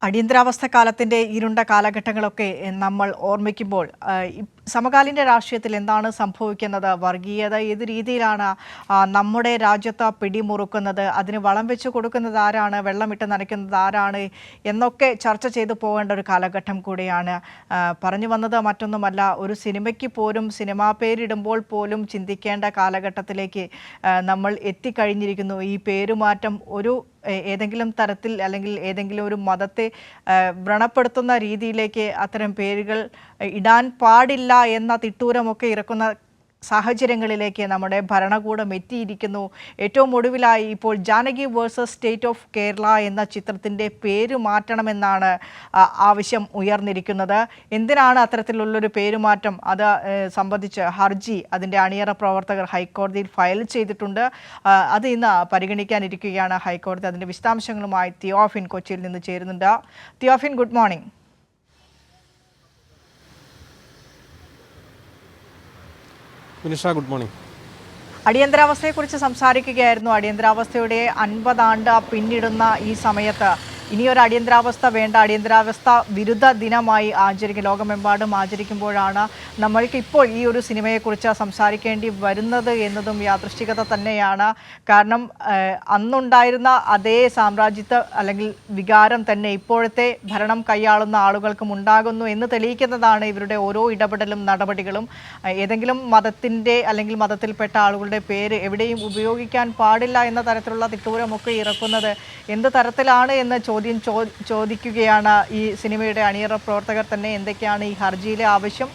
അടിയന്തരാവസ്ഥ കാലത്തിൻ്റെ ഇരുണ്ട കാലഘട്ടങ്ങളൊക്കെ നമ്മൾ ഓർമ്മിക്കുമ്പോൾ സമകാലീന രാഷ്ട്രീയത്തിൽ എന്താണ് സംഭവിക്കുന്നത്, വർഗീയത ഏത് രീതിയിലാണ് നമ്മുടെ രാജ്യത്ത് പിടിമുറുക്കുന്നത്, അതിന് വളം വെച്ച് കൊടുക്കുന്നത് ആരാണ്, വെള്ളമിട്ട് നനയ്ക്കുന്നത് ആരാണ് എന്നൊക്കെ ചർച്ച ചെയ്തു പോകേണ്ട ഒരു കാലഘട്ടം കൂടിയാണ്. പറഞ്ഞു വന്നത് മറ്റൊന്നുമല്ല, ഒരു സിനിമയ്ക്ക് പോലും സിനിമാ പേരിടുമ്പോൾ പോലും ചിന്തിക്കേണ്ട കാലഘട്ടത്തിലേക്ക് നമ്മൾ എത്തിക്കഴിഞ്ഞിരിക്കുന്നു. ഈ പേരുമാറ്റം ഏതെങ്കിലും തരത്തിൽ അല്ലെങ്കിൽ ഏതെങ്കിലും ഒരു മതത്തെ വ്രണപ്പെടുത്തുന്ന രീതിയിലേക്ക് അത്തരം പേരുകൾ ഇടാൻ പാടില്ല എന്ന തിട്ടൂരമൊക്കെ ഇറക്കുന്ന സാഹചര്യങ്ങളിലേക്ക് നമ്മുടെ ഭരണകൂടം എത്തിയിരിക്കുന്നു. ഏറ്റവും ഒടുവിലായി ഇപ്പോൾ Janaki versus state of Kerala എന്ന ചിത്രത്തിൻ്റെ പേര് മാറ്റണമെന്നാണ് ആവശ്യം ഉയർന്നിരിക്കുന്നത്. എന്തിനാണ് അത്തരത്തിലുള്ളൊരു പേരുമാറ്റം? അത് സംബന്ധിച്ച് ഹർജി അതിൻ്റെ അണിയറ പ്രവർത്തകർ ഹൈക്കോടതിയിൽ ഫയൽ ചെയ്തിട്ടുണ്ട്. അത് ഇന്ന് പരിഗണിക്കാനിരിക്കുകയാണ് ഹൈക്കോടതി. അതിൻ്റെ വിശദാംശങ്ങളുമായി തിയോഫിൻ കൊച്ചിയിൽ നിന്ന് ചേരുന്നുണ്ട്. Theophin, good morning. Vinisha, good morning. അടിയന്തരാവസ്ഥയെക്കുറിച്ച് സംസാരിക്കുകയായിരുന്നു. അടിയന്തരാവസ്ഥയുടെ 50 ആണ്ട് പിന്നിടുന്ന ഈ സമയത്ത് ഇനിയൊരു അടിയന്തരാവസ്ഥ വേണ്ട, അടിയന്തരാവസ്ഥ വിരുദ്ധ ദിനമായി ലോകമെമ്പാടും ആചരിക്കുമ്പോഴാണ് നമ്മൾക്ക് ഇപ്പോൾ ഈ ഒരു സിനിമയെക്കുറിച്ച് സംസാരിക്കേണ്ടി വരുന്നത് എന്നതും യാദൃശ്ചികത തന്നെയാണ്. കാരണം അന്നുണ്ടായിരുന്ന അതേ സാമ്രാജ്യത്വ അല്ലെങ്കിൽ വികാരം തന്നെ ഇപ്പോഴത്തെ ഭരണം കൈയാളുന്ന ആളുകൾക്കും ഉണ്ടാകുന്നു എന്ന് തെളിയിക്കുന്നതാണ് ഇവരുടെ ഓരോ ഇടപെടലും നടപടികളും. ഏതെങ്കിലും മതത്തിൻ്റെ അല്ലെങ്കിൽ മതത്തിൽപ്പെട്ട ആളുകളുടെ പേര് എവിടെയും ഉപയോഗിക്കാൻ പാടില്ല എന്ന തരത്തിലുള്ള തിട്ടൂരമൊക്കെ ഇറക്കുന്നത് എന്ത് തരത്തിലാണ് എന്ന് ചോദിക്കുകയാണ് ഈ സിനിമയുടെ അണിയറ പ്രവർത്തകർ തന്നെ. എന്തൊക്കെയാണ് ഈ ഹർജിയിലെ ആവശ്യം?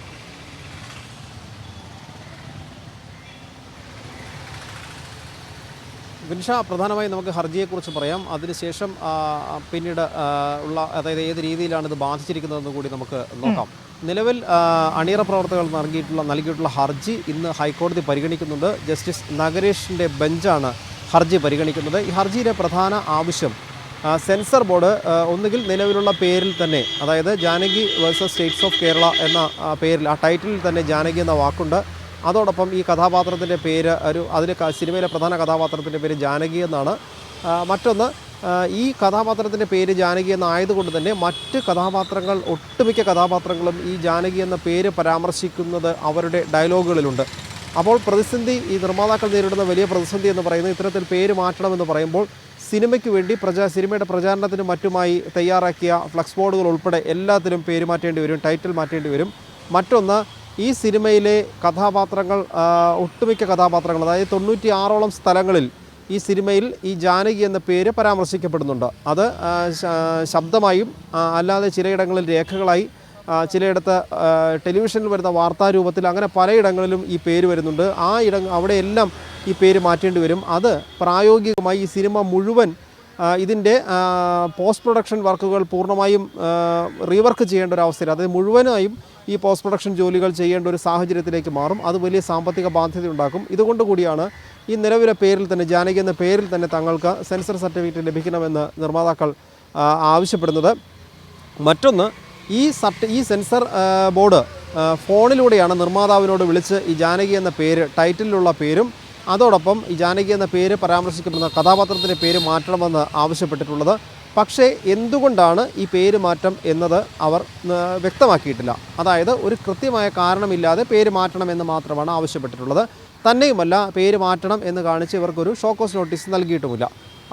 വിനിഷ, പ്രധാനമായും നമുക്ക് ഹർജിയെക്കുറിച്ച് പറയാം. അതിനുശേഷം പിന്നീട് അതായത് ഏത് രീതിയിലാണ് ഇത് ബാധിച്ചിരിക്കുന്നതെന്ന് കൂടി നമുക്ക് നോക്കാം. നിലവിൽ അണിയറ പ്രവർത്തകർ നൽകിയിട്ടുള്ള ഹർജി ഇന്ന് ഹൈക്കോടതി പരിഗണിക്കുന്നുണ്ട്. ജസ്റ്റിസ് നഗരേഷിൻ്റെ ബെഞ്ചാണ് ഹർജി പരിഗണിക്കുന്നത്. ഈ ഹർജിയിലെ പ്രധാന ആവശ്യം സെൻസർ ബോർഡ് ഒന്നുകിൽ നിലവിലുള്ള പേരിൽ തന്നെ, അതായത് Janaki versus States of Kerala എന്ന പേരിൽ, ആ ടൈറ്റിലിൽ തന്നെ ജാനകി എന്ന വാക്കുണ്ട്. അതോടൊപ്പം ഈ കഥാപാത്രത്തിൻ്റെ പേര് സിനിമയിലെ പ്രധാന കഥാപാത്രത്തിൻ്റെ പേര് ജാനകി എന്നാണ്. മറ്റൊന്ന്, ഈ കഥാപാത്രത്തിൻ്റെ പേര് ജാനകി എന്നായതുകൊണ്ട് തന്നെ മറ്റ് കഥാപാത്രങ്ങൾ, ഒട്ടുമിക്ക കഥാപാത്രങ്ങളും ഈ ജാനകി എന്ന പേര് പരാമർശിക്കുന്നത് അവരുടെ ഡയലോഗുകളിലുണ്ട്. അപ്പോൾ ഈ നിർമ്മാതാക്കൾ നേരിടുന്ന വലിയ പ്രതിസന്ധി എന്ന് പറയുന്നത് ഇത്തരത്തിൽ പേര് മാറ്റണമെന്ന് പറയുമ്പോൾ സിനിമയ്ക്ക് വേണ്ടി സിനിമയുടെ പ്രചാരണത്തിനും മറ്റുമായി തയ്യാറാക്കിയ ഫ്ലക്സ് ബോർഡുകൾ ഉൾപ്പെടെ എല്ലാത്തിലും പേര് മാറ്റേണ്ടി വരും, ടൈറ്റിൽ മാറ്റേണ്ടി വരും. മറ്റൊന്ന്, ഈ സിനിമയിലെ കഥാപാത്രങ്ങൾ, ഒട്ടുമിക്ക കഥാപാത്രങ്ങൾ, അതായത് 96ഓളം സ്ഥലങ്ങളിൽ ഈ സിനിമയിൽ ഈ ജാനകി എന്ന പേര് പരാമർശിക്കപ്പെടുന്നുണ്ട്. അത് ശബ്ദമായും അല്ലാതെ ചിലയിടങ്ങളിൽ രേഖകളായി, ചിലയിടത്ത് ടെലിവിഷനിൽ വരുന്ന വാർത്താരൂപത്തിൽ, അങ്ങനെ പലയിടങ്ങളിലും ഈ പേര് വരുന്നുണ്ട്. അവിടെയെല്ലാം ഈ പേര് മാറ്റേണ്ടി വരും. അത് പ്രായോഗികമായി ഈ സിനിമ മുഴുവൻ ഇതിൻ്റെ പോസ്റ്റ് പ്രൊഡക്ഷൻ വർക്കുകൾ പൂർണ്ണമായും റീവർക്ക് ചെയ്യേണ്ട ഒരു അവസ്ഥയിൽ, അതായത് മുഴുവനായും ഈ പോസ്റ്റ് പ്രൊഡക്ഷൻ ജോലികൾ ചെയ്യേണ്ട ഒരു സാഹചര്യത്തിലേക്ക് മാറും. അത് വലിയ സാമ്പത്തിക ബാധ്യത ഉണ്ടാക്കും. ഇതുകൊണ്ട് കൂടിയാണ് ഈ നിലവിലെ പേരിൽ തന്നെ, ജാനകി എന്ന പേരിൽ തന്നെ തങ്ങൾക്ക് സെൻസർ സർട്ടിഫിക്കറ്റ് ലഭിക്കണമെന്ന് നിർമ്മാതാക്കൾ ആവശ്യപ്പെടുന്നത്. മറ്റൊന്ന്, ഈ സെൻസർ ബോർഡ് ഫോണിലൂടെയാണ് നിർമ്മാതാവിനോട് വിളിച്ച് ഈ ജാനകി എന്ന പേര്, ടൈറ്റിലുള്ള പേരും അതോടൊപ്പം ഈ ജാനകി എന്ന പേര് പരാമർശിക്കപ്പെടുന്ന കഥാപാത്രത്തിൻ്റെ പേര് മാറ്റണമെന്ന് ആവശ്യപ്പെട്ടിട്ടുള്ളത്. പക്ഷേ എന്തുകൊണ്ടാണ് ഈ പേര് മാറ്റം എന്നത് അവർ വ്യക്തമാക്കിയിട്ടില്ല. അതായത് ഒരു കൃത്യമായ കാരണമില്ലാതെ പേര് മാറ്റണമെന്ന് മാത്രമാണ് ആവശ്യപ്പെട്ടിട്ടുള്ളത്. തന്നെയുമല്ല, പേര് മാറ്റണം എന്ന് കാണിച്ച് ഇവർക്കൊരു ഷോക്കോസ് നോട്ടീസ് നൽകിയിട്ടുമില്ല.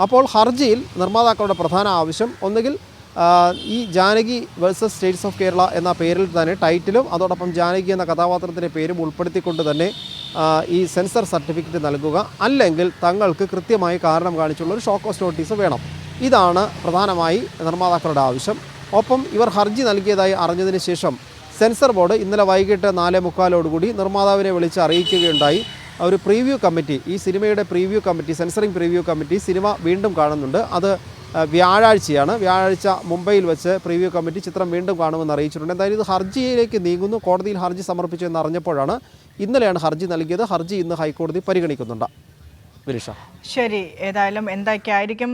അപ്പോൾ ഹർജിയിൽ നിർമ്മാതാക്കളുടെ പ്രധാന ആവശ്യം ഒന്നുകിൽ ഈ Janaki versus States of Kerala എന്ന പേരിൽ തന്നെ ടൈറ്റിലും അതോടൊപ്പം ജാനകി എന്ന കഥാപാത്രത്തിൻ്റെ പേരും ഉൾപ്പെടുത്തിക്കൊണ്ട് തന്നെ ഈ സെൻസർ സർട്ടിഫിക്കറ്റ് നൽകുക, അല്ലെങ്കിൽ തങ്ങൾക്ക് കൃത്യമായി കാരണം കാണിച്ചുള്ളൊരു ഷോക്കോസ് നോട്ടീസ് വേണം. ഇതാണ് പ്രധാനമായി നിർമ്മാതാക്കളുടെ ആവശ്യം. ഒപ്പം ഇവർ ഹർജി നൽകിയതായി അറിഞ്ഞതിന് ശേഷം സെൻസർ ബോർഡ് ഇന്നലെ വൈകിട്ട് 4:45 നിർമ്മാതാവിനെ വിളിച്ച് അറിയിക്കുകയുണ്ടായി. ഒരു പ്രീവ്യൂ കമ്മിറ്റി, ഈ സിനിമയുടെ preview committee, censoring preview committee cinema വീണ്ടും കാണുന്നുണ്ട്. അത് വ്യാഴാഴ്ചയാണ്. വ്യാഴാഴ്ച മുംബൈയിൽ വെച്ച് പ്രീവ്യൂ കമ്മിറ്റി ചിത്രം വീണ്ടും കാണുമെന്ന് അറിയിച്ചിട്ടുണ്ട്. എന്തായാലും ഇത് ഹർജിയിലേക്ക് നീങ്ങുന്നു. കോടതിയിൽ ഹർജി സമർപ്പിച്ചു എന്ന് അറിഞ്ഞപ്പോഴാണ്, ഇന്നലെയാണ് ഹർജി നൽകിയത്. ഹർജി ഇന്ന് ഹൈക്കോടതി പരിഗണിക്കുന്നുണ്ട്. വിനിഷ, ശരി. ഏതായാലും എന്തൊക്കെയായിരിക്കും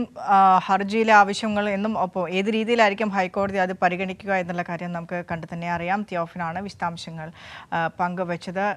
ഹർജിയിലെ ആവശ്യങ്ങൾ എന്നും ഒപ്പം ഏത് രീതിയിലായിരിക്കും ഹൈക്കോടതി അത് പരിഗണിക്കുക എന്നുള്ള കാര്യം നമുക്ക് കണ്ടു തന്നെ അറിയാം. തിയോഫിനാണ് വിശദാംശങ്ങൾ പങ്കുവച്ചത്.